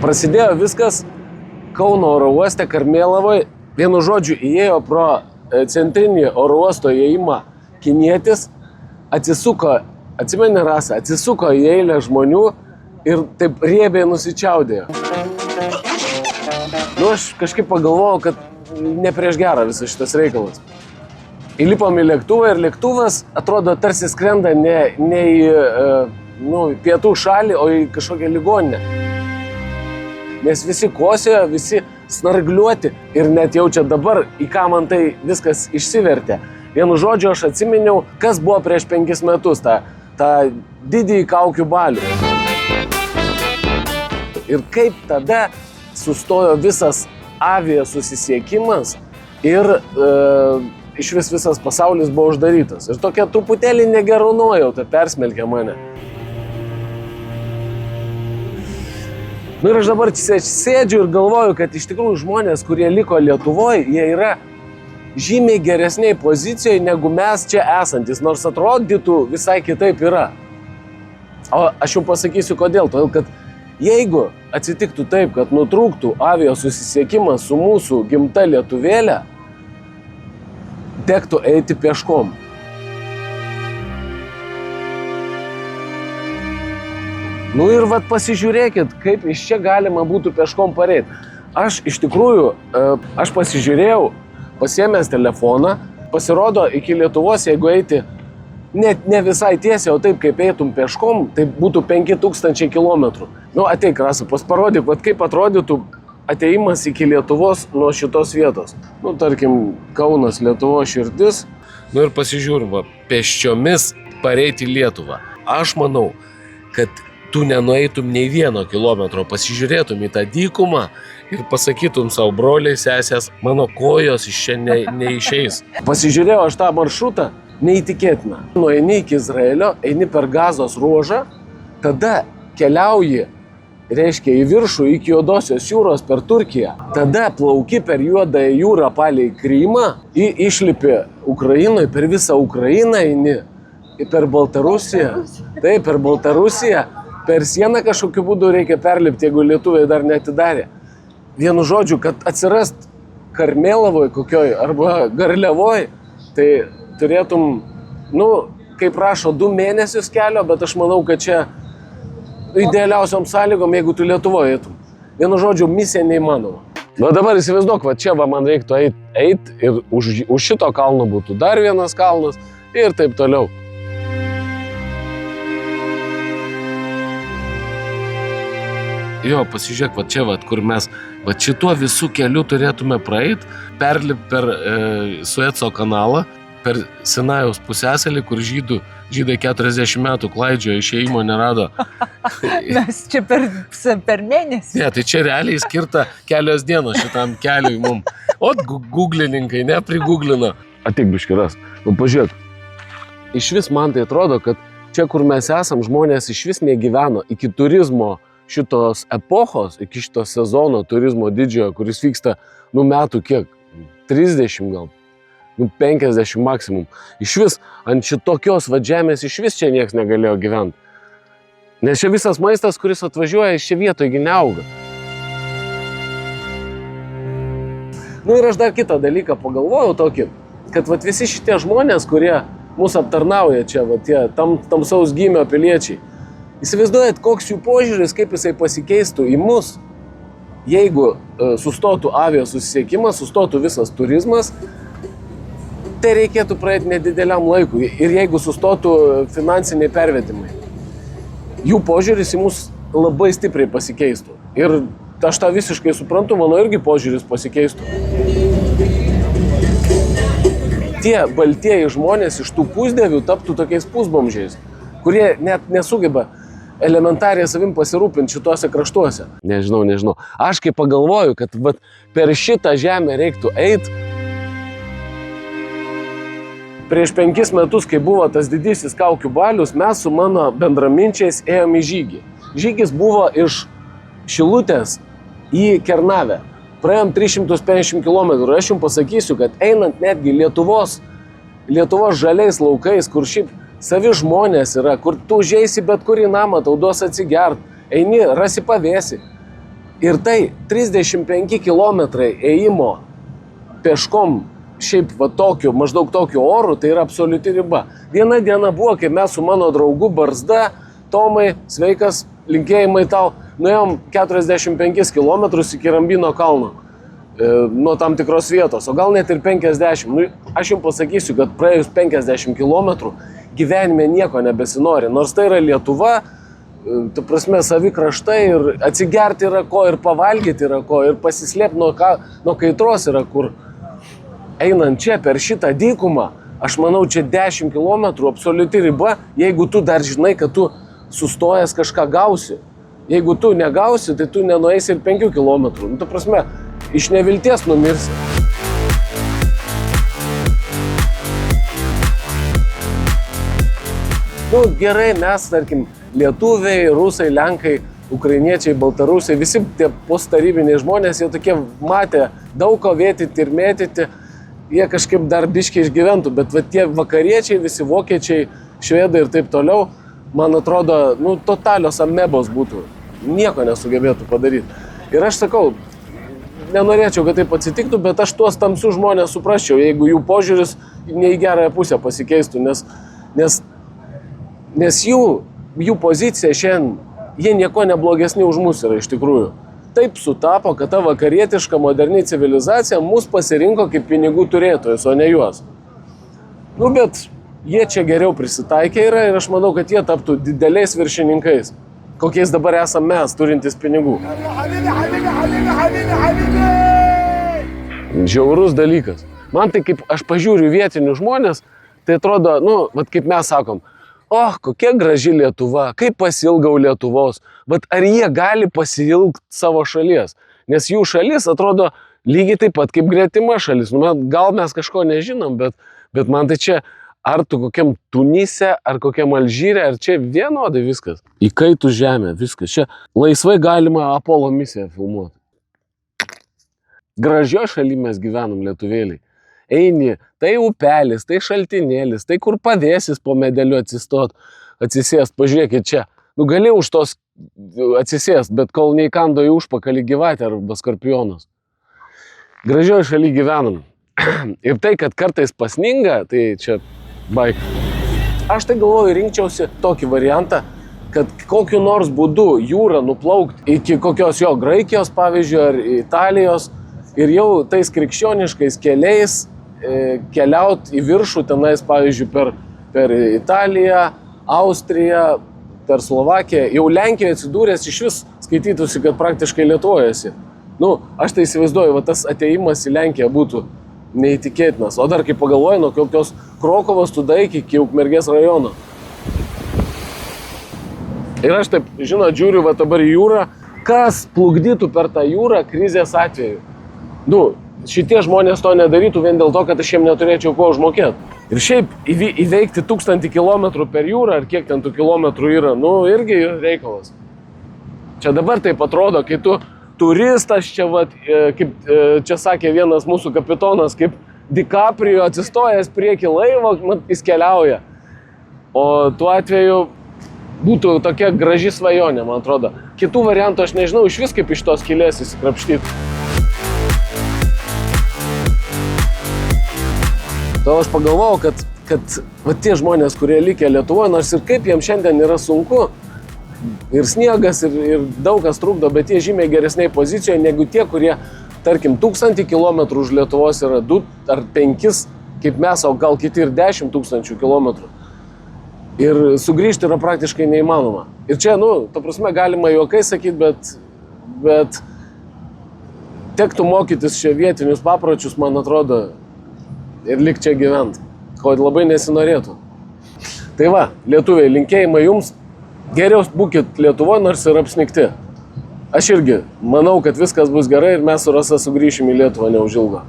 Prasidėjo viskas Kauno oro uoste Karmėlavoje. Vienu žodžiu, įėjo pro centrinį oro uosto įėjimą kinietis, atsisuko, atsimeni Rasa, atsisuko į eilę žmonių ir taip riebiai nusičiaudėjo. Nu, aš kažkaip pagalvojau, kad ne prieš gerą visas šitas reikalas. Įlipom į lėktuvą ir lėktuvas atrodo tarsi skrenda ne į pietų šalį, o į kažkokią ligoninę. Nes visi kosėjo, visi snargliuoti ir net jaučia dabar, į ką man tai viskas išsivertė. Vienu žodžiu, aš atsiminiau, kas buvo prieš 5 metus, tą didįjį kaukių balių. Ir kaip tada sustojo visas aviasusisiekimas ir iš visas pasaulis buvo uždarytas. Ir tokia truputėlį negerų nuojauta persmelkė mane. Nu ir aš dabar sėdžiu ir galvoju, kad iš tikrųjų žmonės, kurie liko Lietuvoje, jie yra žymiai geresniai pozicijoje negu mes čia esantis, nors atrodytų visai kitaip yra. O aš jums pasakysiu kodėl. Todėl, kad jeigu atsitiktų taip, kad nutrūktų aviasusisiekimas su mūsų gimta lietuvėlė, tektų eiti pieškom. Nu ir vat pasižiūrėkit, kaip iš čia galima būtų pieškom pareiti. Aš iš tikrųjų, aš pasižiūrėjau, pasiėmęs telefoną, pasirodo iki Lietuvos, jeigu eiti ne visai tiesiai, o taip kaip eitum pieškom, tai būtų 5000 kilometrų. Nu ateik, Rasa, parodyk, vat kaip atrodytų atėjimas iki Lietuvos nuo šitos vietos. Nu, tarkim, Kaunas, Lietuvos širdis. Nu ir pasižiūrim, pėsčiomis pareiti Lietuvą. Aš manau, kad tu nenueitum nei 1 kilometro, pasižiūrėtum į tą dykumą ir pasakytum savo broliai, sesės, mano kojos iš čia neišeis. Pasižiūrėjau aš tą maršrutą, neįtikėtina. Nueini iki Izraelio, eini per Gazos ruožą, tada keliauji, reiškia, į viršų iki Juodosios jūros per Turkiją. Tada plauki per Juodąją jūrą palei Krymą, išlipi Ukrainoje, per visą Ukrainą eini, per Baltarusiją. Taip, per Baltarusiją, per sieną kažkokiu būdu reikia perlipti, jeigu lietuviai dar neatidarė. Vienu žodžiu, kad atsirast Karmėlavoje kokioj arba Garliavoje, tai turėtum, kaip rašo, 2 mėnesius kelio, bet aš manau, kad čia idealiausiom sąlygom, jeigu tu Lietuvoje eitum. Vienu žodžiu, misija neįmanoma. Bet dabar įsivaizduok, čia man reiktų eit ir už šito kalno būtų dar vienas kalnas ir taip toliau. Jo, pasižiūrėk, čia, kur mes šituo visų keliu turėtume praeit, perlipti per Sueco kanalą, per Sinajaus pusiasalį, kur žydai 40 metų klaidžiojo, išėjimo nerado. Mes čia per mėnesį. Ne, tai čia realiai skirta kelios dienos šitam keliui mum. O googlininkai neprigooglino. Ateik biškiras, pažiūrėk. Iš vis man tai atrodo, kad čia, kur mes esam, žmonės iš vis negyveno iki turizmo šitos epochos, iki šito sezono turizmo didžiojo, kuris vyksta, metų kiek? 30 gal? 50 maksimum. Iš vis, ant šitokios žemės iš vis čia nieks negalėjo gyventi. Nes čia visas maistas, kuris atvažiuoja, iš čia vietoje neauga. Ir aš dar kitą dalyką pagalvojau tokį, kad visi šitie žmonės, kurie mūsų aptarnauja čia, tie tamsaus gymio piliečiai, įsivaizduojat, koks jų požiūris, kaip jisai pasikeistų į mus, jeigu sustotų aviasusisiekimas, sustotų visas turizmas, tai reikėtų praeiti nedideliam laikui ir jeigu sustotų finansiniai pervedimai. Jų požiūris į mus labai stipriai pasikeistų. Ir aš tą visiškai suprantu, mano irgi požiūris pasikeistų. Tie baltieji žmonės iš tų pusdievių taptų tokiais pusbomžiais, kurie net nesugeba elementariai savim pasirūpinti šituose kraštuose. Nežinau. Aš kai pagalvoju, kad per šitą žemę reiktų eit. Prieš 5 metus, kai buvo tas didysis kaukių balius, mes su mano bendraminčiais ėjom į žygį. Žygis buvo iš Šilutės į Kernavę. Praėjom 350 km. Aš jums pasakysiu, kad einant netgi Lietuvos žaliais laukais, kur šiaip savi žmonės yra, kur tu užeisi bet kurį namą, tau duos atsigert, eini, rasi pavėsi. Ir tai 35 km ėjimo peškom šiaip va tokiu, maždaug tokiu oru, tai yra absoliuti riba. Viena diena buvo, kai mes su mano draugu Barzda, Tomai, sveikas, linkėjimai tau, nuėjom 45 km iki Rambino kalno, nuo tam tikros vietos, o gal net ir 50. Nu, aš jums pasakysiu, kad praėjus 50 km gyvenime nieko nebesinori, nors tai yra Lietuva, ta prasme, savi kraštai ir atsigerti yra ko, ir pavalgyti yra ko, ir pasislėpti nuo kaitros yra kur. Einant čia per šitą dykumą, aš manau, čia 10 km absoliuti riba, jeigu tu dar žinai, kad tu sustojęs kažką gausi. Jeigu tu negausi, tai tu nenueisi ir 5 km. Nu, ta prasme, iš nevilties numirsi. Nu, gerai, mes, tarkim, lietuviai, rusai, lenkai, ukrainiečiai, baltarusiai, visi tie postarybiniai žmonės, jie tokie matė daug ko vėtyti ir mėtyti, jie kažkaip dar biškiai išgyventų, bet va, tie vakariečiai, visi vokiečiai, švedai ir taip toliau, man atrodo, nu, totalios amebos būtų, nieko nesugebėtų padaryti. Ir aš sakau, nenorėčiau, kad taip atsitiktų, bet aš tuos tamsius žmonės suprasčiau, jeigu jų požiūris ne į gerąją pusę pasikeistų, nes jų pozicija šiandien, jie nieko neblogesni už mus yra iš tikrųjų. Taip sutapo, kad ta vakarietiška moderni civilizacija mus pasirinko kaip pinigų turėtojus, o ne juos. Nu, bet jie čia geriau prisitaikė yra ir aš manau, kad jie taptų dideliais viršininkais, kokiais dabar esame mes, turintys pinigų. Žiaurus dalykas. Man tai kaip aš pažiūriu vietinius žmonės, tai atrodo, nu, vat kaip mes sakom, kokia graži Lietuva, kaip pasilgau Lietuvos, bet ar jie gali pasilgti savo šalies? Nes jų šalis atrodo lygiai taip pat kaip gretima šalis. Nu, gal mes kažko nežinom, bet man tai čia, ar tu kokiam Tunise, ar kokiam Alžyre, ar čia vienodai viskas. Įkaitų žemė, viskas. Čia laisvai galima Apollo misiją filmuoti. Gražioje šalyje mes gyvenam, lietuvėliai. Eini, tai upelis, tai šaltinėlis, tai kur pavėsis po medeliu atsisėst, pažiūrėkit čia. Nu, gali už tos atsisėst, bet kol neįkando į užpakalį gyvatė arba skorpionas. Gražioje šalyje gyvenam. Ir tai, kad kartais pasninga, tai čia baik. Aš tai galvoju, rinkčiausi tokį variantą, kad kokiu nors būdu jūrą nuplaukti iki kokios jo Graikijos, pavyzdžiui, ar Italijos, ir jau tais krikščioniškais keliais keliaut į viršų tenais, pavyzdžiui, per Italiją, Austriją, per Slovakiją. Jau Lenkijoje atsidūręs iš vis skaitytųsi, kad praktiškai Lietuvoje esi. Nu, aš tai įsivaizduoju, va tas atėjimas į Lenkiją būtų neįtikėtinas. O dar kaip pagalvoju, nuo kokios Krokovos tada iki Ukmergės rajono. Ir aš taip, žinot, žiūriu va dabar į jūrą, kas plukdytų per tą jūrą krizės atveju. Nu, šitie žmonės to nedarytų vien dėl to, kad aš jiem neturėčiau ko užmokėti. Ir šiaip įveikti 1000 km per jūrą, ar kiek ten tų kilometrų yra, nu, irgi reikalas. Čia dabar taip atrodo, kai tu turistas čia, vat, kaip čia sakė vienas mūsų kapitonas, kaip DiCaprio atsistojęs prieki laivo, jis keliauja. O tuo atveju būtų tokia graži svajonė, man atrodo. Kitų variantų aš nežinau, iš vis kaip iš tos skylės įsikrapštyti. Todėl aš pagalvojau, kad va, tie žmonės, kurie likę Lietuvoje, nors ir kaip jiems šiandien yra sunku, ir sniegas, ir daug kas trukdo, bet jie žymiai geresniai pozicijoje negu tie, kurie, tarkim, 1000 km už Lietuvos yra 2 ar 5, kaip mes, o gal kiti ir 10 000 km. Ir sugrįžti yra praktiškai neįmanoma. Ir čia, nu, ta prasme, galima juokai sakyti, bet tektų mokytis čia vietinius papročius, man atrodo, ir lik čia gyvent, ko labai nesinorėtų. Tai va, lietuviai, linkėjimai jums, geriau būkit Lietuvoje, nors ir apsnigti. Aš irgi manau, kad viskas bus gerai ir mes su Rasa sugrįšim į Lietuvą neužilgo.